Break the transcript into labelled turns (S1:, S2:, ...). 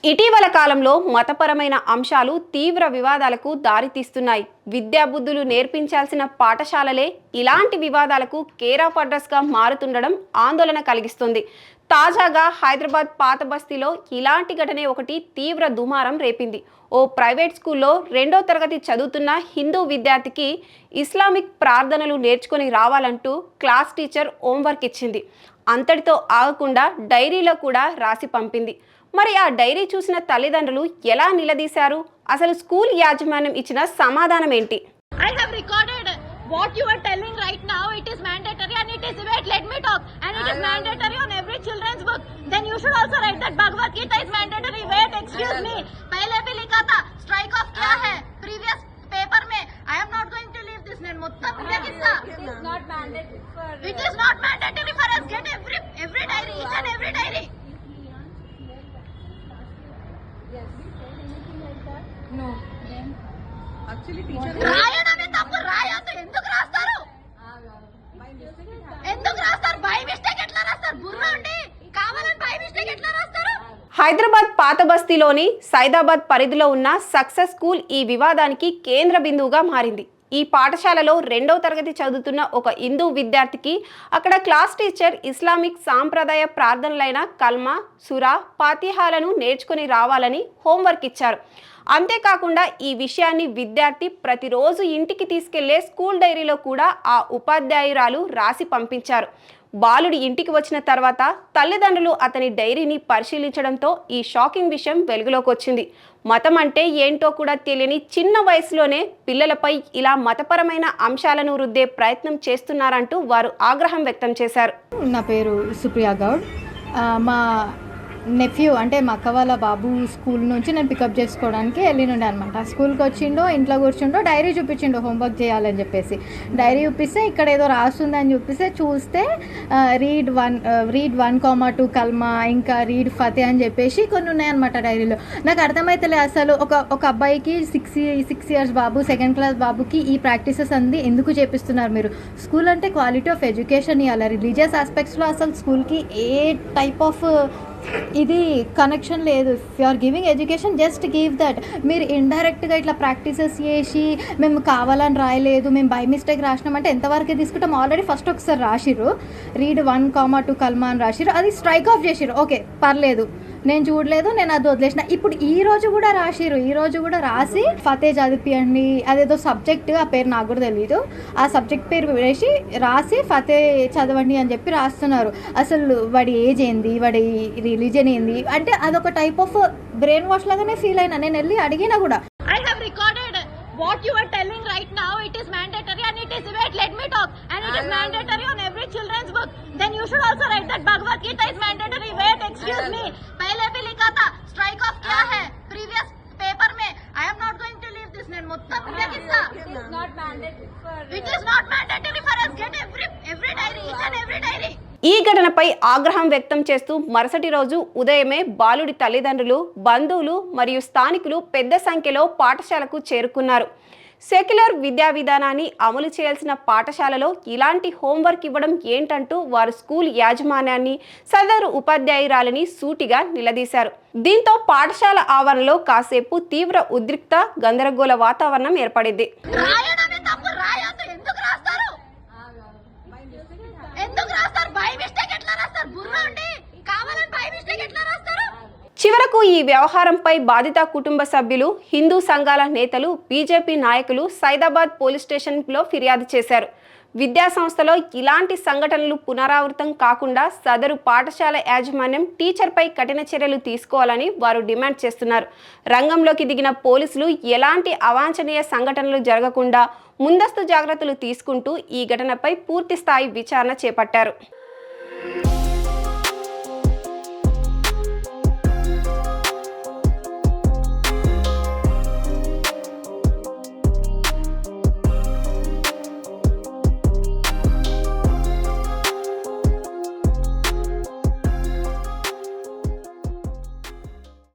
S1: ఇటీవల కాలంలో మతపరమైన అంశాలు తీవ్ర వివాదాలకు దారితీస్తున్నాయి. విద్యాబుద్ధులు నేర్పించాల్సిన పాఠశాలలే ఇలాంటి వివాదాలకు కేర్ ఆఫ్ అడ్రస్గా మారుతుండడం ఆందోళన కలిగిస్తుంది. తాజాగా హైదరాబాద్ పాత బస్తీలో ఇలాంటి ఘటనే ఒకటి తీవ్ర దుమారం రేపింది. ఓ ప్రైవేట్ స్కూల్లో 2వ తరగతి చదువుతున్న హిందూ విద్యార్థికి ఇస్లామిక్ ప్రార్థనలు నేర్చుకొని రావాలంటూ క్లాస్ టీచర్ హోంవర్క్ ఇచ్చింది. అంతటితో ఆగకుండా డైరీలో కూడా రాసి పంపింది. మరి ఆ డైరీ చూసిన తల్లిదండ్రులు ఎలా నిలదీశారు? అసలు స్కూల్ యాజమాన్యం ఇచ్చిన సమాధానం ఏంటి?
S2: I have recorded what you are telling right now. It is mandatory and it is, wait, let me talk, and it is mandatory on every children's book. Then you should also write that Bhagavad Gita is mandatory. Wait, excuse me, pehle bhi likha tha, strike off kya hai previous paper mein. I am not going to leave this name. Muttam kya kissa, it is not mandatory for, it is not mandatory for us. Get every diary, each and every diary.
S3: Yes. Anything like that? No. Then actually teacher
S2: రాయడమే తప్పు. రాయొద్దు. ఎందుకు రాస్తారు? ఎందుకు రాస్తారు? By mistake ఎట్లా రాస్తారు? బుర్ర ఉండి కావాలని బై మిస్టేక్ ఎట్లా రాస్తారు?
S1: హైదరాబాద్ పాత బస్తీలోని సైదాబాద్ పరిధిలో ఉన్న సక్సెస్ స్కూల్ ఈ వివాదానికి కేంద్ర బిందువుగా మారింది. ఈ పాఠశాలలో 2వ తరగతి చదువుతున్న ఒక హిందూ విద్యార్థికి అక్కడ క్లాస్ టీచర్ ఇస్లామిక్ సాంప్రదాయ ప్రార్థనలైన కల్మా, సురా, ఫాతిహాలను నేర్చుకుని రావాలని హోంవర్క్ ఇచ్చారు. అంతేకాకుండా ఈ విషయాన్ని విద్యార్థి ప్రతిరోజు ఇంటికి తీసుకెళ్లే స్కూల్ డైరీలో కూడా ఆ ఉపాధ్యాయురాలు రాసి పంపించారు. బాలుడి ఇంటికి వచ్చిన తర్వాత తల్లిదండ్రులు అతని డైరీని పరిశీలించడంతో ఈ షాకింగ్ విషయం వెలుగులోకి వచ్చింది. మతం అంటే ఏంటో కూడా తెలియని చిన్న వయసులోనే పిల్లలపై ఇలా మతపరమైన అంశాలను రుద్దే ప్రయత్నం చేస్తున్నారంటూ వారు ఆగ్రహం వ్యక్తం చేశారు.
S4: నా పేరు సుప్రియా గౌడ్. మా నెఫ్యూ అంటే మా అక్క వాళ్ళ బాబు స్కూల్ నుంచి నేను పికప్ చేసుకోవడానికి వెళ్ళినుండే అనమాట. స్కూల్కి వచ్చిండో, ఇంట్లో కూర్చుండో, డైరీ చూపించిండో హోంవర్క్ చేయాలని చెప్పేసి. డైరీ చూపిస్తే ఇక్కడ ఏదో రాస్తుందని చూపిస్తే చూస్తే రీడ్ 1,2 కల్మా, ఇంకా రీడ్ ఫతే అని చెప్పేసి కొన్ని ఉన్నాయన్నమాట డైరీలో. నాకు అర్థమైతలే అసలు ఒక అబ్బాయికి 6 ఇయర్స్ బాబు, 2nd క్లాస్ బాబుకి ఈ ప్రాక్టీసెస్ అంది ఎందుకు చేపిస్తున్నారు మీరు? స్కూల్ అంటే క్వాలిటీ ఆఫ్ ఎడ్యుకేషన్ ఇవ్వాలి. రిలీజియస్ ఆస్పెక్ట్స్లో అసలు స్కూల్కి ఏ టైప్ ఆఫ్ ఇది కనెక్షన్ లేదు. If you are giving education just give that. మీరు ఇండైరెక్ట్గా ఇట్లా ప్రాక్టీసెస్ చేసి మేము కావాలని రాయలేదు, మేము బై మిస్టేక్ రాసినామంటే ఎంతవరకు తీసుకుంటాం? ఆల్రెడీ ఫస్ట్ ఒకసారి రాసిర్రు, రీడ్ 1,2 కల్మా అని రాసిర్రు, అది స్ట్రైక్ ఆఫ్ చేసిర్రు. ఓకే పర్లేదు, నేను చూడలేదు, నేను అది వదిలేసిన. ఇప్పుడు ఈ రోజు కూడా రాసిర్రు, ఈ రోజు కూడా రాసి ఫతే చదివియండి, అదేదో సబ్జెక్ట్, ఆ పేరు నాకు కూడా తెలియదు, ఆ సబ్జెక్ట్ పేరు వేసి రాసి ఫతే చదవండి అని చెప్పి రాస్తున్నారు. అసలు వాడి ఏజ్ ఏంది, వాడి రిలీజన్ ఏంది అంటే అదొక టైప్ ఆఫ్ బ్రెయిన్ వాష్ లాగానే ఫీల్ అయినా. నేను వెళ్ళి అడిగినా కూడా.
S2: I have recorded what you are telling right now. It is mandatory and it is, wait, let me talk, and it is mandatory on every children's book. Then you should also write that Bhagavad Gita is mandatory. Wait, excuse me, pehle bhi likha tha, strike off kya hai previous paper mein. I am not going to leave this name. Muttam kya kissa,
S3: it is not mandatory for,
S2: it is not mandatory for us. Get every diary, each and every diary.
S1: ఈ ఘటనపై ఆగ్రహం వ్యక్తం చేస్తూ మరుసటి రోజు ఉదయమే బాలుడి తల్లిదండ్రులు, బంధువులు మరియు స్థానికులు పెద్ద సంఖ్యలో పాఠశాలకు చేరుకున్నారు. సెక్యులర్ విద్యా విధానాన్ని అమలు చేయాల్సిన పాఠశాలలో ఇలాంటి హోంవర్క్ ఇవ్వడం ఏంటంటూ వారు స్కూల్ యాజమాన్యాన్ని, సదరు ఉపాధ్యాయురాలిని సూటిగా నిలదీశారు. దీంతో పాఠశాల ఆవరణలో కాసేపు తీవ్ర ఉద్రిక్త, గందరగోళ వాతావరణం ఏర్పడింది. చివరకు ఈ వ్యవహారంపై బాధిత కుటుంబ సభ్యులు, హిందూ సంఘాల నేతలు, బీజేపీ నాయకులు సైదాబాద్ పోలీస్ స్టేషన్లో ఫిర్యాదు చేశారు. విద్యా సంస్థలో ఇలాంటి సంఘటనలు పునరావృతం కాకుండా సదరు పాఠశాల యాజమాన్యం టీచర్పై కఠిన చర్యలు తీసుకోవాలని వారు డిమాండ్ చేస్తున్నారు. రంగంలోకి దిగిన పోలీసులు ఎలాంటి అవాంఛనీయ సంఘటనలు జరగకుండా ముందస్తు జాగ్రత్తలు తీసుకుంటూ ఈ ఘటనపై పూర్తి స్థాయి విచారణ చేపట్టారు.